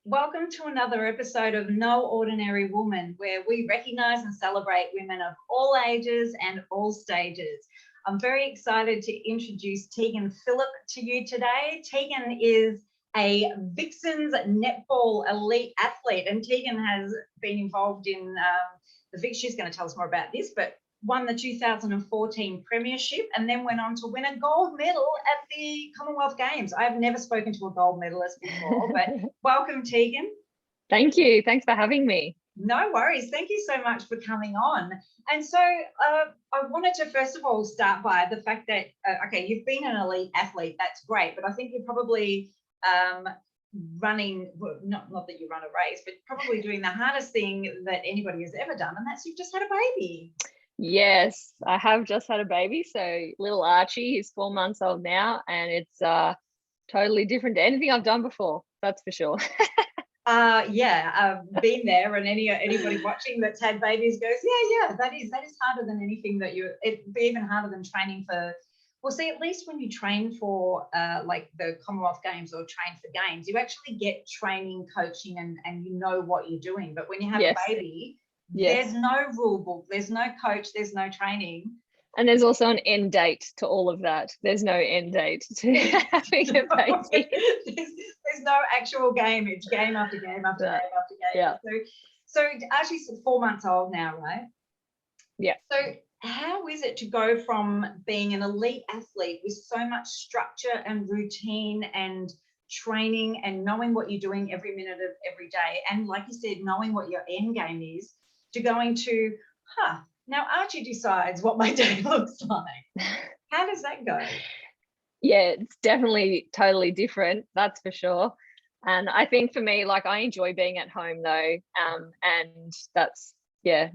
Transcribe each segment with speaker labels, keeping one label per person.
Speaker 1: Welcome to another episode of No Ordinary Woman, where we recognise and celebrate women of all ages and all stages. I'm very excited to introduce Tegan Phillip to you today. Tegan is a Vixens netball elite athlete, and Tegan has been involved in the Vix. She's going to tell us more about this, but won the 2014 Premiership and then went on to win a gold medal at the Commonwealth Games. I've never spoken to a gold medalist before, but welcome, Tegan.
Speaker 2: Thank you. Thanks for having me.
Speaker 1: No worries. Thank you so much for coming on. And so I wanted to first of all start by the fact that, okay, you've been an elite athlete. That's great. But I think you're probably running, not that you run a race, but probably doing the hardest thing that anybody has ever done. And that's you've just had a baby.
Speaker 2: Yes, I have just had a baby. So little Archie, he's 4 months old now, and it's totally different to anything I've done before. That's for sure.
Speaker 1: Been there, and anybody watching that's had babies goes, yeah, that is harder than anything that it'd be even harder than training for. Well, see, at least when you train for like the Commonwealth Games or train for games, you actually get training, coaching, and you know what you're doing. But when you have a baby, there's no rule book, there's no coach, there's no training.
Speaker 2: And there's also an end date to all of that. There's no end date to having a baby.
Speaker 1: There's no actual game. It's game after game after game after game.
Speaker 2: Yeah.
Speaker 1: So Archie's 4 months old now, right?
Speaker 2: Yeah.
Speaker 1: So how is it to go from being an elite athlete with so much structure and routine and training and knowing what you're doing every minute of every day, and like you said, knowing what your end game is, to going to, now Archie decides what my day looks like? How does that go?
Speaker 2: Yeah, it's definitely totally different, that's for sure. And I think for me, like, I enjoy being at home though, and that's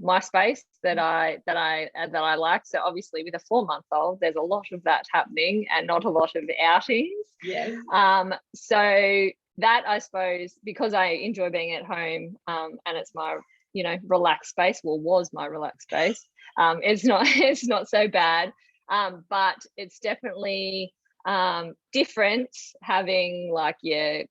Speaker 2: my space that I like. So obviously with a 4-month-old, there's a lot of that happening and not a lot of outings.
Speaker 1: Yes.
Speaker 2: So that, I suppose, because I enjoy being at home, and it's my relaxed space, was my relaxed space. It's not so bad, but it's definitely different having like your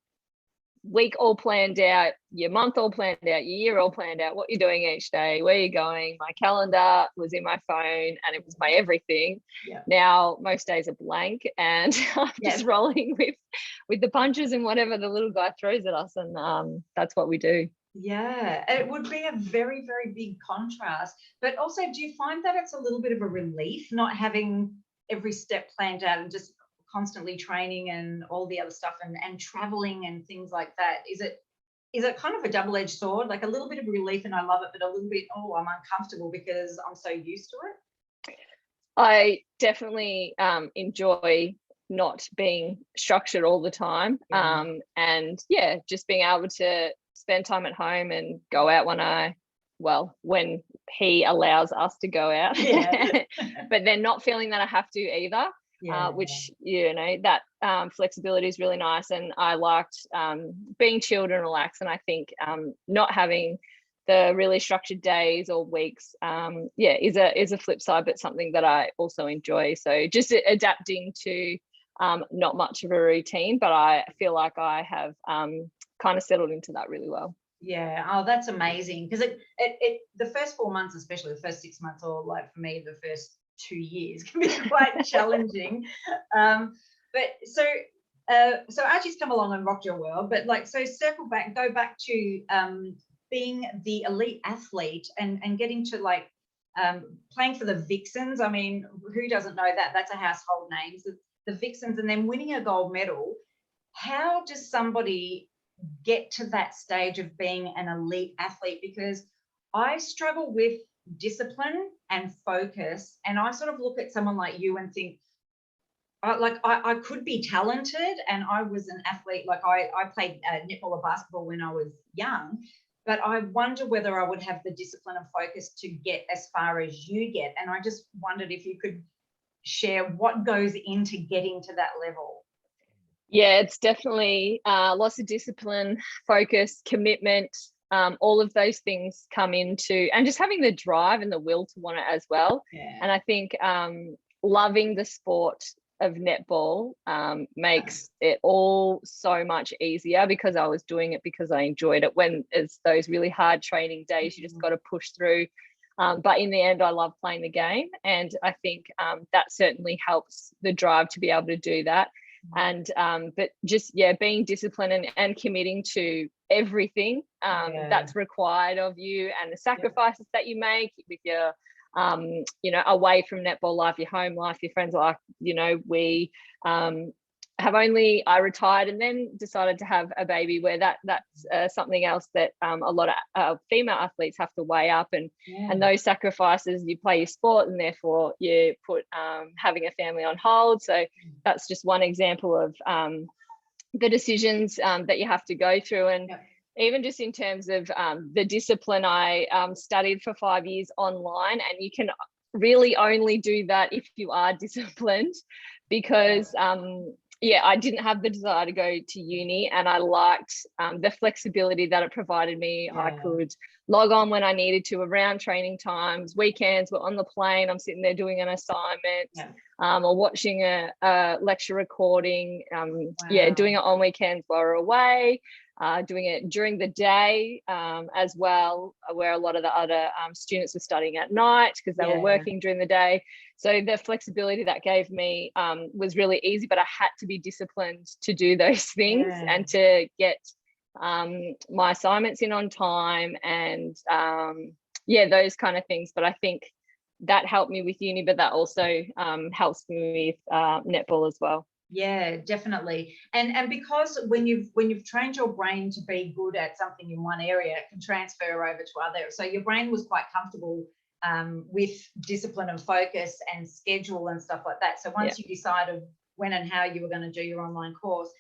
Speaker 2: week all planned out, your month all planned out, your year all planned out, what you're doing each day, where you're going. My calendar was in my phone and it was my everything.
Speaker 1: Yeah.
Speaker 2: Now most days are blank, and I'm just rolling with the punches and whatever the little guy throws at us, and that's what we do.
Speaker 1: Yeah, it would be a very, very big contrast. But also, do you find that it's a little bit of a relief not having every step planned out and just constantly training and all the other stuff and traveling and things like that? Is it kind of a double-edged sword, like a little bit of relief and I love it, but a little bit, I'm uncomfortable because I'm so used to it?
Speaker 2: I definitely enjoy not being structured all the time. And just being able to spend time at home and go out when he allows us to go out. But then not feeling that I have to either. Which that flexibility is really nice, and I liked being chilled and relaxed. And I think not having the really structured days or weeks is a flip side, but something that I also enjoy. So just adapting to not much of a routine, but I feel like I have kind of settled into that really well.
Speaker 1: Yeah, that's amazing, because it the first 4 months, especially the first 6 months, or like for me the first 2 years, can be quite challenging. But so Archie's come along and rocked your world, but go back to being the elite athlete and getting to playing for the Vixens. I mean, who doesn't know that? That's a household name, the Vixens, and then winning a gold medal. How does somebody get to that stage of being an elite athlete? Because I struggle with discipline and focus, and I sort of look at someone like you and think, I could be talented, and I was an athlete. Like I played netball or basketball when I was young, but I wonder whether I would have the discipline and focus to get as far as you get. And I just wondered if you could share what goes into getting to that level.
Speaker 2: Yeah, it's definitely lots of discipline, focus, commitment. All of those things come into, and just having the drive and the will to want it as well.
Speaker 1: Yeah.
Speaker 2: And I think loving the sport of netball makes it all so much easier, because I was doing it because I enjoyed it. When it's those really hard training days, you just got to push through. But in the end, I love playing the game, and I think that certainly helps the drive to be able to do that. And but just being disciplined and committing to everything that's required of you, and the sacrifices that you make with your away from netball life, your home life, your friends life. We I retired and then decided to have a baby, where that's something else that a lot of female athletes have to weigh up, and those sacrifices. You play your sport, and therefore you put having a family on hold. So that's just one example of the decisions that you have to go through. And even just in terms of the discipline, I studied for 5 years online, and you can really only do that if you are disciplined, because I didn't have the desire to go to uni, and I liked the flexibility that it provided me. I could log on when I needed to around training times, weekends, we're on the plane, I'm sitting there doing an assignment, or watching a lecture recording, doing it on weekends while we're away, doing it during the day as well, where a lot of the other students were studying at night because they were working during the day. So the flexibility that gave me was really easy, but I had to be disciplined to do those things and to get my assignments in on time, and those kind of things. But I think that helped me with uni, but that also helps me with netball as well.
Speaker 1: Yeah, definitely. And because when you've trained your brain to be good at something in one area, it can transfer over to other. So your brain was quite comfortable with discipline and focus and schedule and stuff like that. So once you decided when and how you were going to do your online course,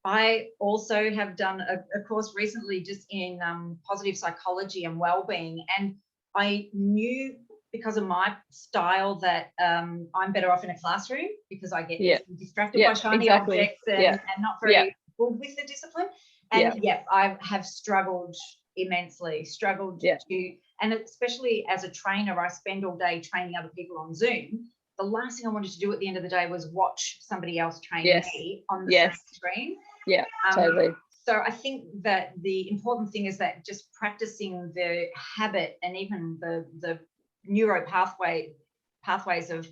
Speaker 1: I also have done a course recently just in positive psychology and well-being, and I knew, because of my style, that I'm better off in a classroom, because I get distracted by shiny objects and not very good with the discipline. And I have struggled immensely, to, and especially as a trainer, I spend all day training other people on Zoom. The last thing I wanted to do at the end of the day was watch somebody else train me on the same screen.
Speaker 2: Yeah, totally.
Speaker 1: So I think that the important thing is that just practicing the habit, and even the neuro pathways of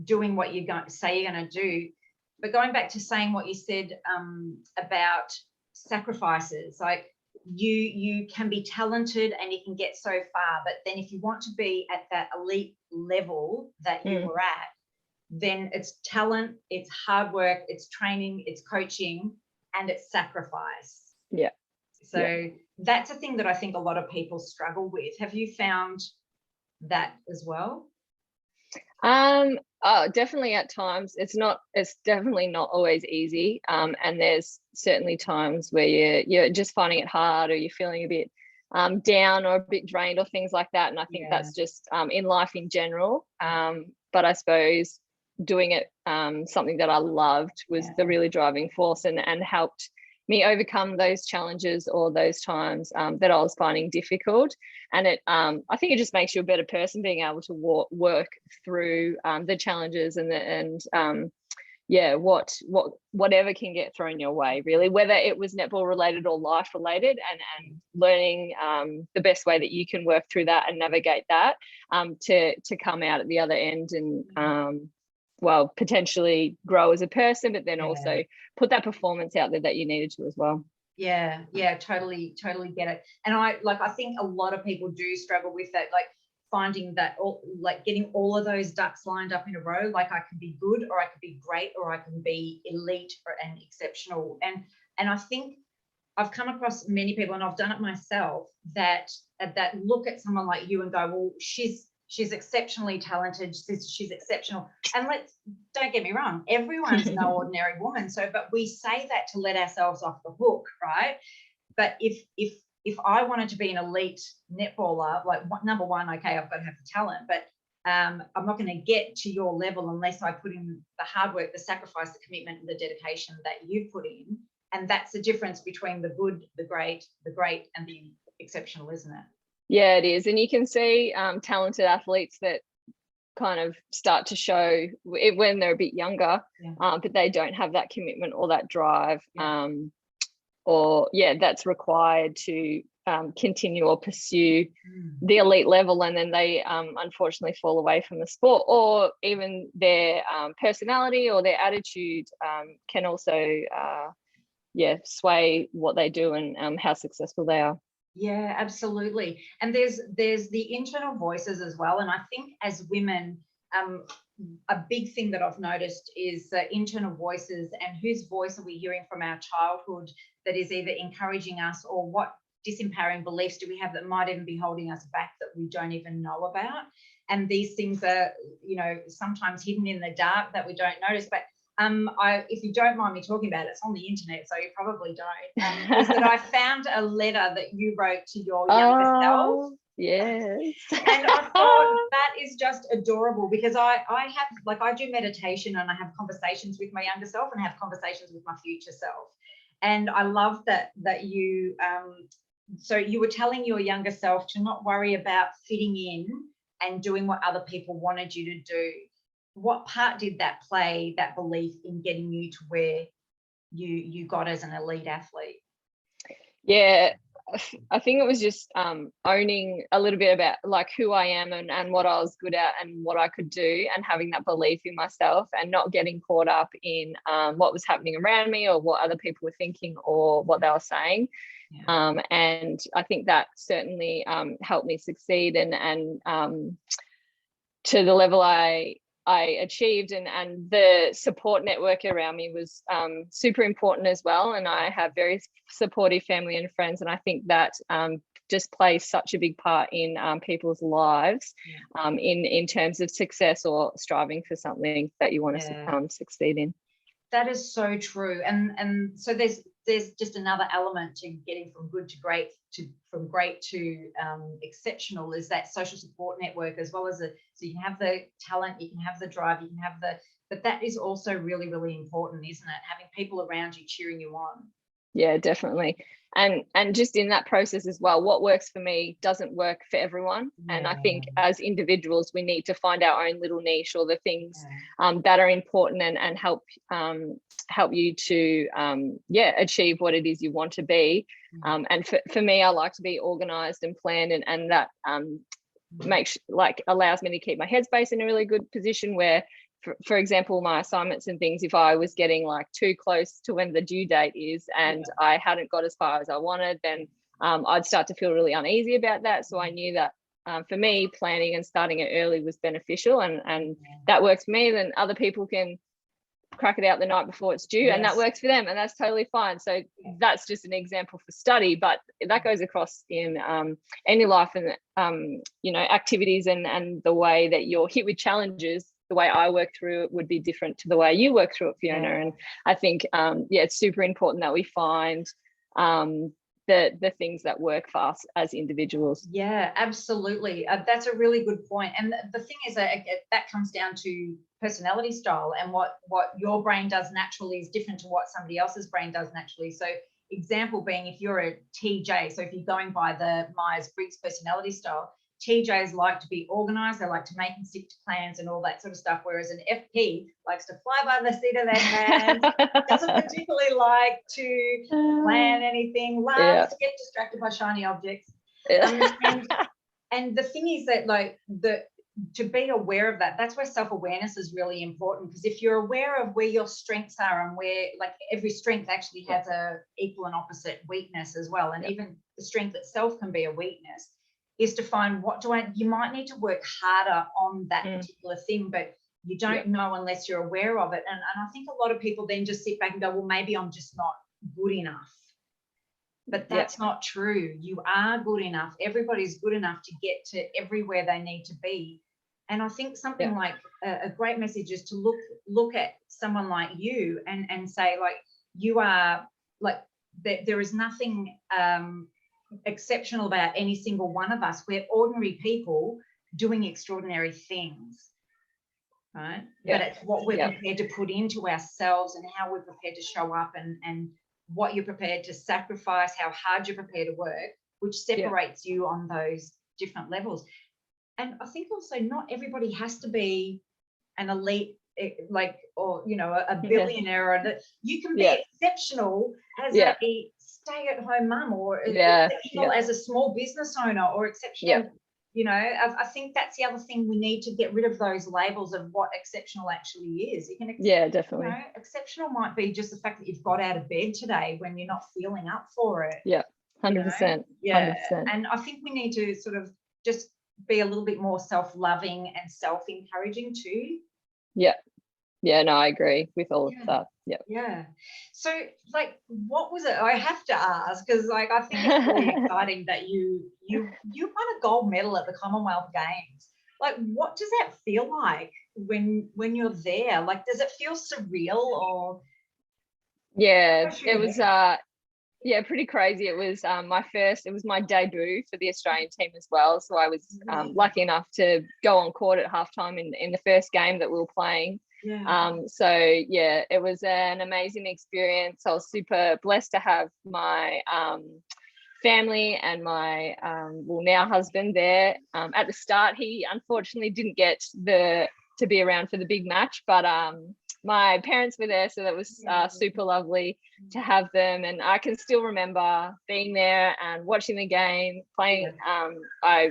Speaker 1: doing what you're going to say you're going to do. But going back to saying what you said about sacrifices, like you can be talented and you can get so far, but then if you want to be at that elite level that you were at, then it's talent, it's hard work, it's training, it's coaching, and it's sacrifice. So that's a thing that I think a lot of people struggle with. Have you found that as well?
Speaker 2: Definitely at times. It's definitely not always easy, and there's certainly times where you're just finding it hard, or you're feeling a bit down or a bit drained or things like that. And I think that's just in life in general, but I suppose doing it something that I loved was the really driving force, and helped me overcome those challenges or those times that I was finding difficult. And it I think it just makes you a better person, being able to work through the challenges whatever can get thrown your way, really, whether it was netball related or life related, and learning the best way that you can work through that and navigate that to come out at the other end and potentially grow as a person, but then also put that performance out there that you needed to as well.
Speaker 1: Totally get it. And I think a lot of people do struggle with that, like finding that, getting all of those ducks lined up in a row. Like, I can be good, or I could be great, or I can be elite and exceptional. And I think I've come across many people, and I've done it myself, that look at someone like you and go, well, she's exceptionally talented, she's exceptional. And don't get me wrong, everyone's no ordinary woman. So, but we say that to let ourselves off the hook, right? But if I wanted to be an elite netballer, like, number one, okay, I've got to have the talent, but I'm not going to get to your level unless I put in the hard work, the sacrifice, the commitment, and the dedication that you've put in. And that's the difference between the good, the great, and the exceptional, isn't it?
Speaker 2: Yeah, it is. And you can see talented athletes that kind of start to show when they're a bit younger,
Speaker 1: Yeah.
Speaker 2: but they don't have that commitment or that drive,
Speaker 1: Yeah.
Speaker 2: or that's required to continue or pursue
Speaker 1: Mm.
Speaker 2: the elite level, and then they unfortunately fall away from the sport, or even their personality or their attitude can also sway what they do and how successful they are.
Speaker 1: Yeah, absolutely. And there's the internal voices as well. And I think as women, a big thing that I've noticed is the internal voices, and whose voice are we hearing from our childhood that is either encouraging us, or what disempowering beliefs do we have that might even be holding us back that we don't even know about. And these things are, sometimes hidden in the dark that we don't notice. But if you don't mind me talking about it, it's on the internet, so you probably don't. Is that I found a letter that you wrote to your younger self.
Speaker 2: Yes.
Speaker 1: And I thought that is just adorable, because I have, like, I do meditation and I have conversations with my younger self and have conversations with my future self. And I love that you so you were telling your younger self to not worry about fitting in and doing what other people wanted you to do. What part did that play, that belief, in getting you to where you got as an elite athlete?
Speaker 2: Yeah, I think it was just owning a little bit about like who I am and what I was good at and what I could do, and having that belief in myself, and not getting caught up in what was happening around me, or what other people were thinking, or what they were saying.
Speaker 1: Yeah.
Speaker 2: And I think that certainly helped me succeed, and to the level I achieved, and the support network around me was super important as well. And I have very supportive family and friends, and I think that just plays such a big part in people's lives, in terms of success or striving for something that you want to succeed in.
Speaker 1: That is so true. And so there's just another element to getting from good to great, from great to exceptional, is that social support network, as well as so you can have the talent, you can have the drive, you can have but that is also really, really important, isn't it? Having people around you cheering you on.
Speaker 2: Yeah, definitely. And just in that process as well, what works for me doesn't work for everyone.
Speaker 1: Yeah.
Speaker 2: And I think as individuals, we need to find our own little niche, or the things that are important, and help you to achieve what it is you want to be. And for me, I like to be organized and planned, and that allows me to keep my headspace in a really good position, where for example, my assignments and things, if I was getting like too close to when the due date is and I hadn't got as far as I wanted, then I'd start to feel really uneasy about that. So I knew that for me, planning and starting it early was beneficial, and that works for me. Then other people can crack it out the night before it's due, and that works for them, and that's totally fine. So that's just an example for study, but that goes across in any life, and activities, and the way that you're hit with challenges. The way I work through it would be different to the way you work through it, Fiona. And I think it's super important that we find the things that work for us as individuals.
Speaker 1: Yeah, absolutely. That's a really good point. And the thing is that comes down to personality style, and what your brain does naturally is different to what somebody else's brain does naturally. So example being, if you're a TJ, so if you're going by the Myers-Briggs personality style, TJs like to be organized, they like to make and stick to plans and all that sort of stuff, whereas an FP likes to fly by the seat of their pants, doesn't particularly like to plan anything, loves to get distracted by shiny objects. And the thing is that to be aware of that, that's where self-awareness is really important, because if you're aware of where your strengths are, and where, like, every strength actually has a equal and opposite weakness as well, and even the strength itself can be a weakness, is to find you might need to work harder on that particular thing, but you don't know unless you're aware of it. And I think a lot of people then just sit back and go, well, maybe I'm just not good enough. But that's not true. You are good enough. Everybody's good enough to get to everywhere they need to be. And I think something like a great message is to look at someone like you and say, like, you are, like, there is nothing exceptional about any single one of us. We're ordinary people doing extraordinary things, right? But it's what we're prepared to put into ourselves, and how we're prepared to show up, and what you're prepared to sacrifice, how hard you're prepared to work, which separates you on those different levels. and I think also not everybody has to be an elite, like, or, you know, a billionaire, or that you can be exceptional as a stay-at-home mum, or exceptional as a small business owner, or exceptional. You know, I think that's the other thing. We need to get rid of those labels of what exceptional actually is. You can,
Speaker 2: definitely.
Speaker 1: You know, exceptional might be just the fact that you've got out of bed today when you're not feeling up for it.
Speaker 2: 100%.
Speaker 1: Yeah.
Speaker 2: 100%.
Speaker 1: And I think we need to sort of just be a little bit more self-loving and self-encouraging too.
Speaker 2: Yeah, no, I agree with all of that.
Speaker 1: Yeah. So, like, what was it? I have to ask, because, like, I think it's really exciting that you won a gold medal at the Commonwealth Games. Like, what does that feel like when you're there? Like, does it feel surreal, or?
Speaker 2: Yeah, it was pretty crazy. It was it was my debut for the Australian team as well. So I was lucky enough to go on court at halftime in the first game that we were playing. So yeah, it was an amazing experience. I was super blessed to have my family and my now husband there. At the start, he unfortunately didn't get to be around for the big match, but my parents were there, so that was super lovely to have them. And I can still remember being there and watching the game, playing. I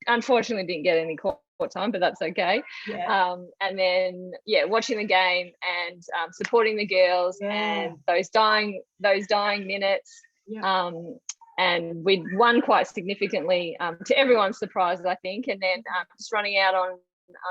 Speaker 2: unfortunately didn't get any court time, but that's okay. And then watching the game and supporting the girls and those dying minutes. And we won quite significantly, to everyone's surprise, I think. And then just running out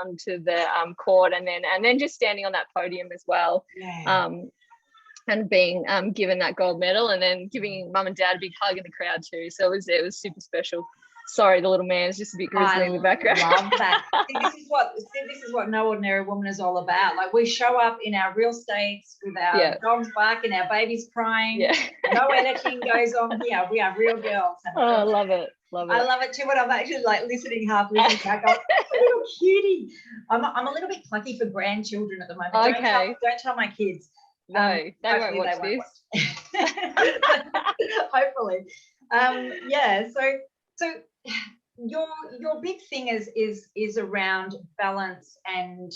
Speaker 2: onto the court, and then just standing on that podium as well, and being given that gold medal, and then giving mum and dad a big hug in the crowd too. So it was super special. Sorry, the little man's just a bit grizzly in the background.
Speaker 1: I love that. This is what No Ordinary Woman is all about. Like, we show up in our real states with our dogs barking, our babies crying. No editing goes on here. We are real girls.
Speaker 2: I love it.
Speaker 1: I love it too. But I'm actually like half listening back. Going, a little cutie. I'm a little bit plucky for grandchildren at the moment.
Speaker 2: Okay.
Speaker 1: Don't tell my kids.
Speaker 2: No, they won't watch this.
Speaker 1: Hopefully. So your big thing is around balance and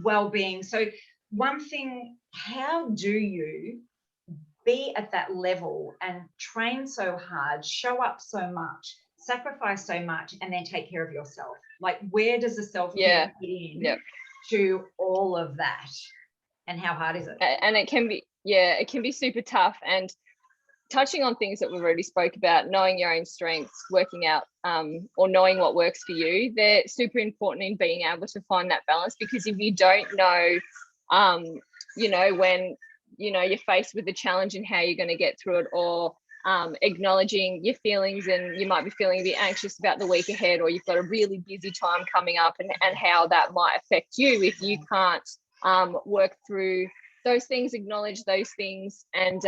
Speaker 1: well-being. So one thing, how do you be at that level and train so hard, show up so much, sacrifice so much, and then take care of yourself? Like, where does the self-care fit in to all of that? And how hard is it?
Speaker 2: And it can be super tough. And touching on things that we've already spoke about, knowing your own strengths, working out, or knowing what works for you, they're super important in being able to find that balance. Because if you don't know, when, you're faced with a challenge and how you're going to get through it, or acknowledging your feelings, and you might be feeling a bit anxious about the week ahead, or you've got a really busy time coming up, and how that might affect you if you can't work through those things, acknowledge those things, and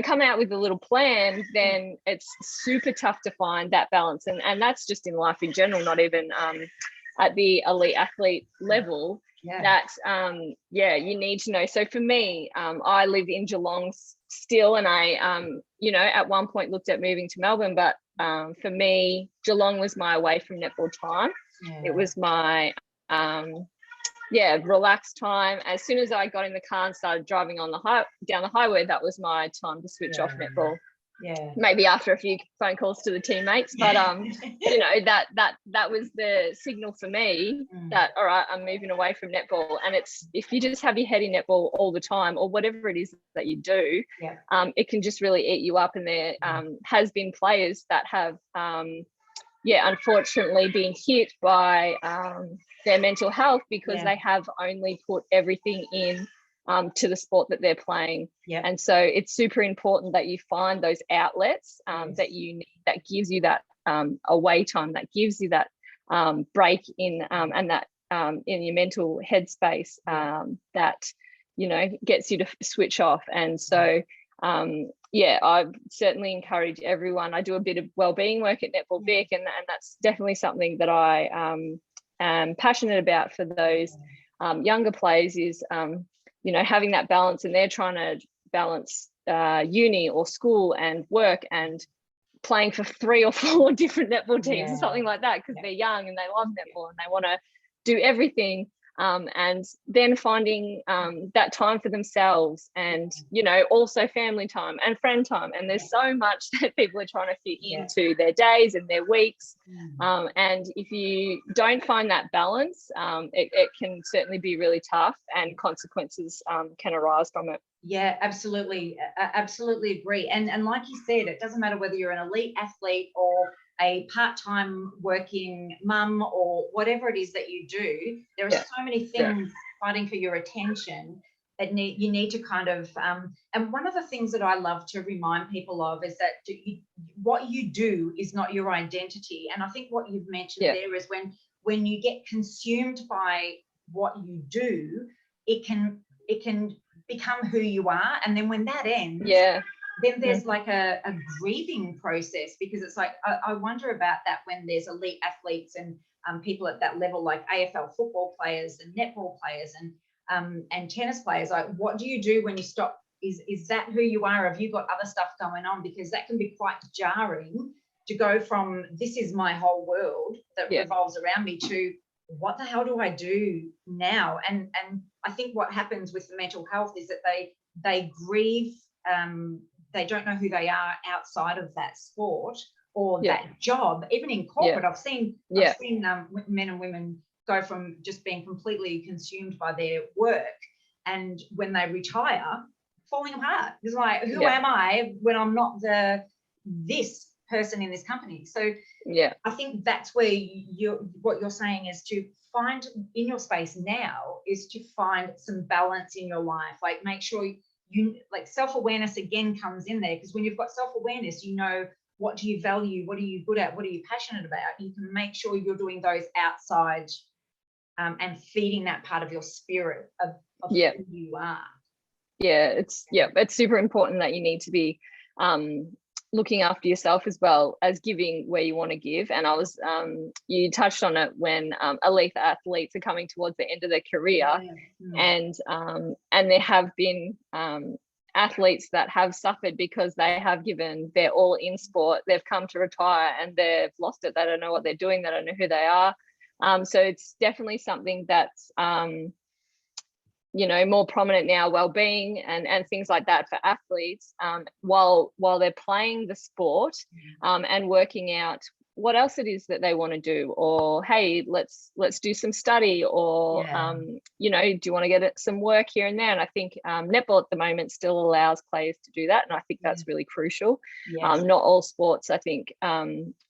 Speaker 2: come out with a little plan, then it's super tough to find that balance. And that's just in life in general, not even at the elite athlete level. That you need to know. So for me, I live in Geelong still, and I at one point looked at moving to Melbourne, but for me, Geelong was my away from netball time. It was my relaxed time. As soon as I got in the car and started driving on down the highway, that was my time to switch off netball. Maybe after a few phone calls to the teammates, but that was the signal for me that, all right, I'm moving away from netball. And it's, if you just have your head in netball all the time, or whatever it is that you do, it can just really eat you up. And there has been players that have unfortunately been hit by their mental health, because they have only put everything in to the sport that they're playing. And so it's super important that you find those outlets that you need, that gives you that away time, that gives you that break in and that in your mental headspace that gets you to switch off. And so I certainly encourage everyone. I do a bit of wellbeing work at Netball Vic, and that's definitely something that I am passionate about for those younger players, is having that balance. And they're trying to balance uni or school and work and playing for 3 or 4 different netball teams or
Speaker 1: Yeah.
Speaker 2: something like that, because
Speaker 1: Yeah.
Speaker 2: they're young and they love netball and they want to do everything. And then finding that time for themselves, and also family time and friend time, and there's so much that people are trying to fit into their days and their weeks, and if you don't find that balance, it can certainly be really tough, and consequences can arise from it.
Speaker 1: Yeah, absolutely. Absolutely agree. And like you said, it doesn't matter whether you're an elite athlete or a part-time working mum or whatever it is that you do. There are so many things fighting for your attention. You need to kind of, and one of the things that I love to remind people of is that what you do is not your identity. And I think what you've mentioned there is when you get consumed by what you do, it can become who you are. And then when that ends, then there's like a grieving process, because it's like, I wonder about that when there's elite athletes and people at that level, like AFL football players and netball players and tennis players. Like, what do you do when you stop? Is that who you are? Have you got other stuff going on? Because that can be quite jarring to go from this is my whole world that revolves around me to what the hell do I do now? And I think what happens with the mental health is that they grieve. They don't know who they are outside of that sport or that job. Even in corporate, I've seen men and women go from just being completely consumed by their work, and when they retire, falling apart. It's like, who am I when I'm not this person in this company? So I think that's where what you're saying is to find in your space now is to find some balance in your life. Like, make sure you like self-awareness again comes in there, because when you've got self-awareness, what do you value, what are you good at, what are you passionate about. You can make sure you're doing those outside and feeding that part of your spirit of who you are. It's
Speaker 2: super important that you need to be looking after yourself as well as giving where you want to give. And I was you touched on it when elite athletes are coming towards the end of their career, and there have been athletes that have suffered because they have given their all in sport. They've come to retire and they've lost it. They don't know what they're doing. They don't know who they are. So it's definitely something that's more prominent now, well-being and things like that for athletes, while they're playing the sport and working out what else it is that they want to do, or hey, let's do some study, or do you want to get some work here and there? And I think netball at the moment still allows players to do that, and I think that's really crucial. Not all sports, I think,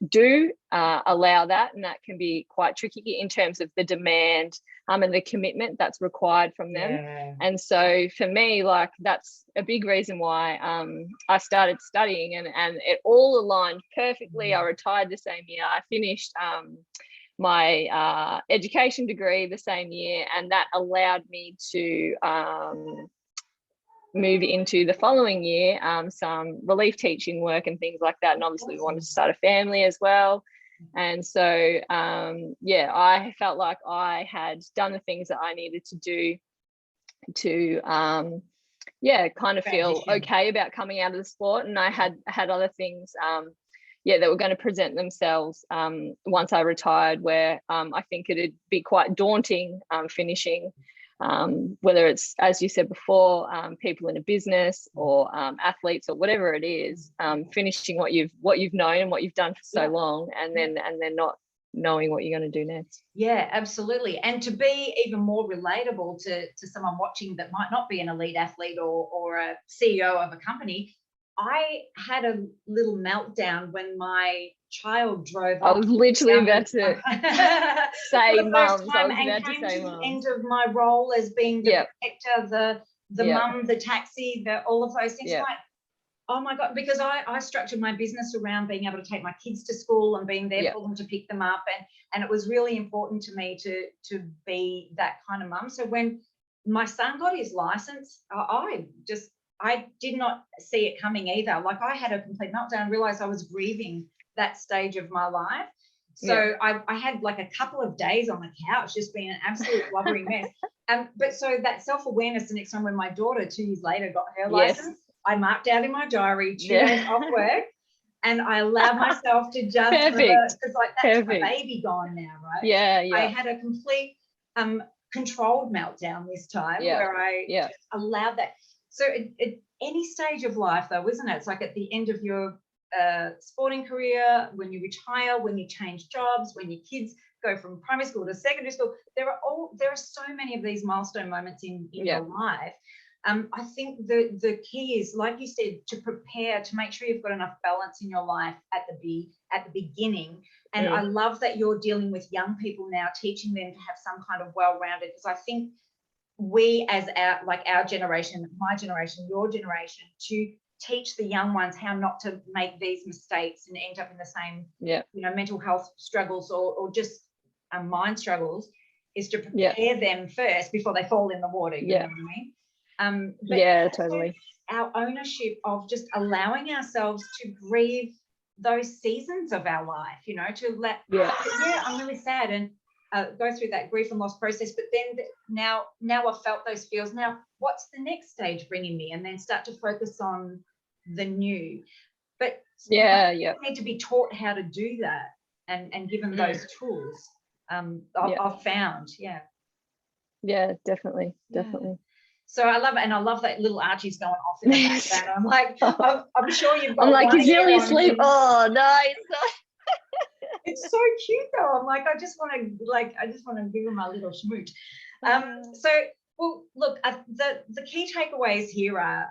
Speaker 2: do allow that, and that can be quite tricky in terms of the demand and the commitment that's required from them. And so for me, like, that's a big reason why I started studying, and it all aligned perfectly. I retired the same year. I finished my education degree the same year, and that allowed me to move into the following year some relief teaching work and things like that. And obviously we wanted to start a family as well. And so I felt like I had done the things that I needed to do to kind of feel okay about coming out of the sport. And I had other things that were going to present themselves once I retired, where I think it'd be quite daunting finishing, whether it's, as you said before, people in a business or athletes or whatever it is, finishing what you've known and what you've done for so long, and then not knowing what you're going to do next.
Speaker 1: Yeah, absolutely. And to be even more relatable to someone watching that might not be an elite athlete or a CEO of a company, I had a little meltdown when my child drove
Speaker 2: I was literally about to say mums. I was
Speaker 1: about to say the end of my role as being the protector, the mum, the taxi, all of those things. Like, oh my God, because I structured my business around being able to take my kids to school and being there for them to pick them up. And it was really important to me to be that kind of mum. So when my son got his license, I did not see it coming either. Like, I had a complete meltdown, realized I was grieving that stage of my life. So I had like a couple of days on the couch just being an absolute blubbering mess. But so that self-awareness, the next time when my daughter 2 years later got her license, I marked out in my diary 2 days off work. and I allowed myself to just
Speaker 2: Perfect.
Speaker 1: because like that's my
Speaker 2: Perfect.
Speaker 1: baby gone now, right?
Speaker 2: Yeah,
Speaker 1: I
Speaker 2: yeah,
Speaker 1: had a complete controlled meltdown this time
Speaker 2: yeah,
Speaker 1: where I
Speaker 2: yeah,
Speaker 1: just allowed that. So at any stage of life though, isn't it? It's like at the end of your sporting career, when you retire, when you change jobs, when your kids go from primary school to secondary school, there are so many of these milestone moments in
Speaker 2: yeah,
Speaker 1: your life. I think the key is, like you said, to prepare, to make sure you've got enough balance in your life at the beginning. And I love that you're dealing with young people now, teaching them to have some kind of well-rounded, because I think we as our generation, my generation, your generation, to teach the young ones how not to make these mistakes and end up in the same,
Speaker 2: yeah,
Speaker 1: mental health struggles or just mind struggles, is to prepare them first before they fall in the water. You know what I mean? But
Speaker 2: yeah, totally.
Speaker 1: our ownership of just allowing ourselves to grieve those seasons of our life, to let, I'm really sad, and go through that grief and loss process. But then now I've felt those feels. Now, what's the next stage bringing me? And then start to focus on the new. But you need to be taught how to do that and given those tools. I've found,
Speaker 2: yeah, definitely.
Speaker 1: So I love it, and I love that little Archie's going off in the background. I'm like, I'm sure you've got.
Speaker 2: I'm like, he's nearly asleep.
Speaker 1: You.
Speaker 2: Oh no, it's not.
Speaker 1: It's so cute though. I'm like, I just want to give him a little smooch. So, well, look, the key takeaways here are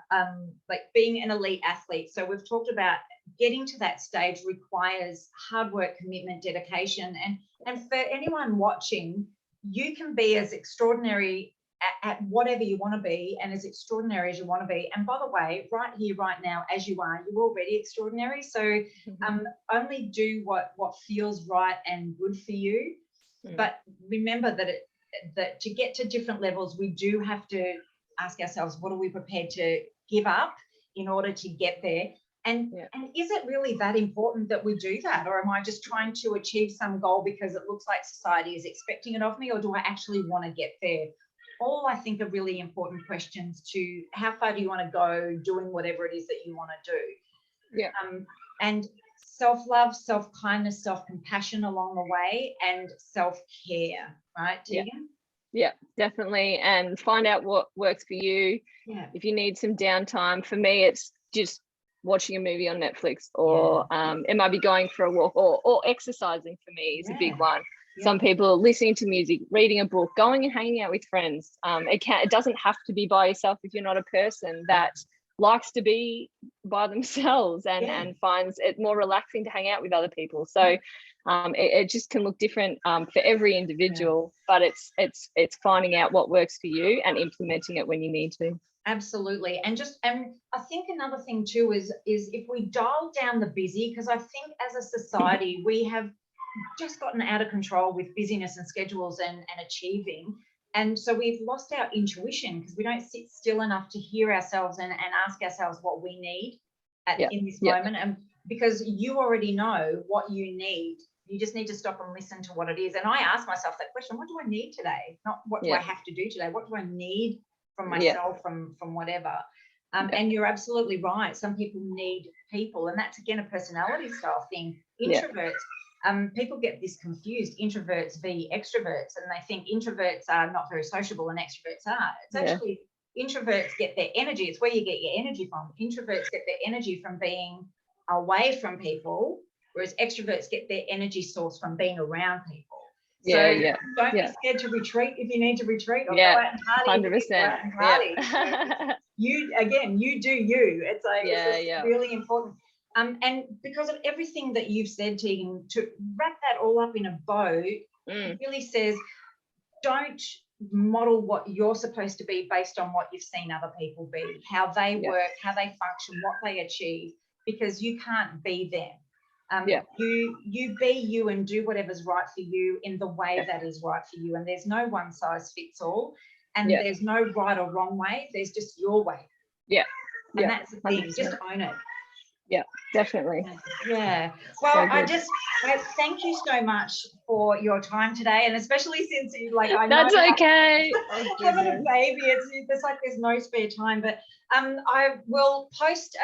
Speaker 1: like being an elite athlete. So we've talked about getting to that stage requires hard work, commitment, dedication, and for anyone watching, you can be as extraordinary at whatever you want to be and as extraordinary as you want to be. And by the way, right here, right now, as you are, you're already extraordinary. So only do what feels right and good for you. But remember that to get to different levels, we do have to ask ourselves, what are we prepared to give up in order to get there? And is it really that important that we do that? Or am I just trying to achieve some goal because it looks like society is expecting it of me? Or do I actually want to get there? All I think are really important questions to how far do you want to go doing whatever it is that you want to do. And self-love, self-kindness, self-compassion along the way, and self-care, right, Tegan?
Speaker 2: Yeah, definitely. And find out what works for you. If you need some downtime, for me, it's just watching a movie on Netflix, or it might be going for a walk, or exercising for me is a big one. Some people are listening to music, reading a book, going and hanging out with friends. It doesn't have to be by yourself if you're not a person that likes to be by themselves and finds it more relaxing to hang out with other people. So it just can look different for every individual, but it's finding out what works for you and implementing it when you need to.
Speaker 1: Absolutely. And I think another thing too is if we dial down the busy, because I think as a society we have just gotten out of control with busyness and schedules and achieving, and so we've lost our intuition because we don't sit still enough to hear ourselves and ask ourselves what we need in this moment. And because you already know what you need, you just need to stop and listen to what it is. And I ask myself that question: what do I need today? Not what do I have to do today? What do I need from myself, from whatever? And you're absolutely right. Some people need people, and that's again a personality style thing. Introverts. People get this confused, introverts v extroverts, and they think introverts are not very sociable and extroverts are. It's actually introverts get their energy. It's where you get your energy from. Introverts get their energy from being away from people, whereas extroverts get their energy source from being around people. So don't be scared to retreat if you need to retreat, or go out and party.
Speaker 2: 100%.
Speaker 1: You do you. It's like it's really important. And because of everything that you've said, Tegan, to wrap that all up in a bow, it really says, don't model what you're supposed to be based on what you've seen other people be, how they work, how they function, what they achieve, because you can't be them. You be you and do whatever's right for you in the way that is right for you. And there's no one size fits all, and there's no right or wrong way. There's just your way. And that's the thing. 100%. Just own it.
Speaker 2: Definitely.
Speaker 1: Yeah.
Speaker 2: So
Speaker 1: Well, I
Speaker 2: good.
Speaker 1: thank you so much for your time today, and especially since you I know
Speaker 2: That's
Speaker 1: that
Speaker 2: okay. Oh,
Speaker 1: having a
Speaker 2: goodness.
Speaker 1: baby, there's there's no spare time. But I will post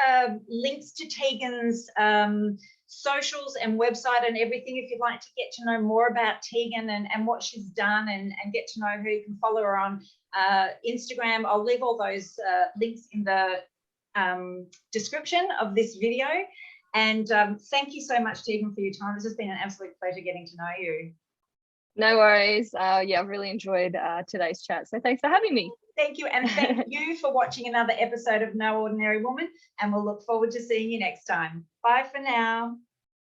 Speaker 1: links to Tegan's socials and website and everything if you'd like to get to know more about Tegan and what she's done and get to know her. You can follow her on Instagram. I'll leave all those links in the description of this video. And thank you so much, Tegan, for your time. This has been an absolute pleasure getting to know you.
Speaker 2: No worries. Yeah, I've really enjoyed today's chat. So thanks for having me.
Speaker 1: Thank you. And thank you for watching another episode of No Ordinary Woman. And we'll look forward to seeing you next time. Bye for now.